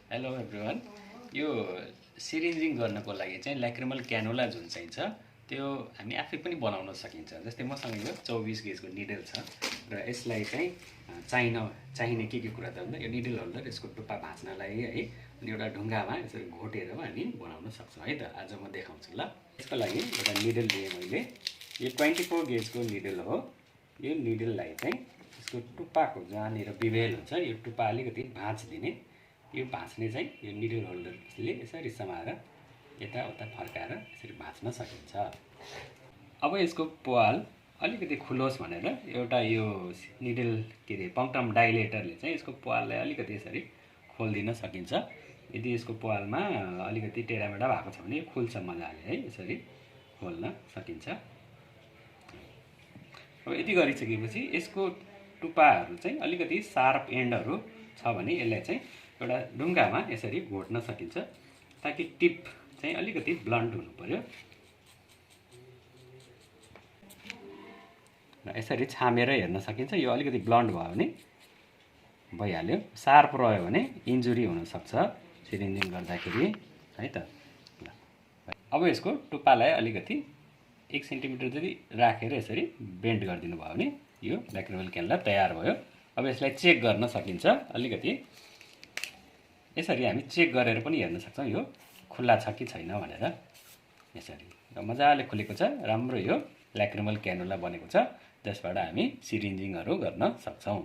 Hello everyone. यो सिरिन्जिङ गर्नको लागि चाहिँ ल्याक्रिमल क्यानुला जुन चाहिँ छ त्यो हामी आफै पनि बनाउन सकिन्छ। जस्तै मसँग यो 24 गेजको निडल छ र यसलाई चाहिँ चाहिने के कुरा त भन्दा यो निडल होल्डर, यसको टुप्पा भाँच्नलाई है, अनि एउटा ढुङ्गामा यसरी घोटेर हामी बनाउन सक्छौँ है त। आज म देखाउँछु ल। यसको लागि एउटा निडल लिएँ मैले। यो 24 गेजको निडल हो। यो निडललाई चाहिँ यसको टुप्पाको जहाँनिर बिबेल हुन्छ यो टुप्पा अलिकति भाँचिदिने। यो भाँच्ने चाहिँ यो निडल होल्डरले यसरी समाएर यताउता फर्काएर यसरी भाँच्न सकिन्छ। अब यसको पाल अलिकति खुलोस् भनेर एउटा यो निडल पङ्क्टम डाइलेटरले चाहिँ यसको पाललाई अलिकति यसरी खोलिदिन सकिन्छ। यदि यसको पालमा अलिकति टेढामेढा भएको छ भने खुल्छ मजाले है, यसरी खोल्न सकिन्छ। अब यति गरिसकेपछि यसको टुप्पाहरू चाहिँ अलिकति सार्प एन्डहरू छ भने यसलाई चाहिँ एउटा ढुङ्गामा यसरी घोट्न सकिन्छ, ताकि टिप चाहिँ अलिकति ब्लन्ट हुनु पर्यो। र यसरी छामेर हेर्न सकिन्छ। यो अलिकति ब्लन्ट भयो भने भइहाल्यो। सार्प रह्यो भने इन्जुरी हुनसक्छ सिरिन्जिङ गर्दाखेरि है त। अब यसको टुप्पालाई अलिकति 1 सेन्टिमिटर जति राखेर यसरी बेन्ड गरिदिनु भयो भने यो ल्याक्रिमल क्यानुला तयार भयो। अब यसलाई चेक गर्न सकिन्छ। अलिकति यसरी हामी चेक गरेर पनि हेर्न सक्छौँ यो खुल्ला छ कि छैन भनेर। यसरी र मजाले खुलेको छ, राम्रो यो ल्याक्रिमल क्यानुला बनेको छ, जसबाट हामी सिरिन्जिङहरू गर्न सक्छौँ।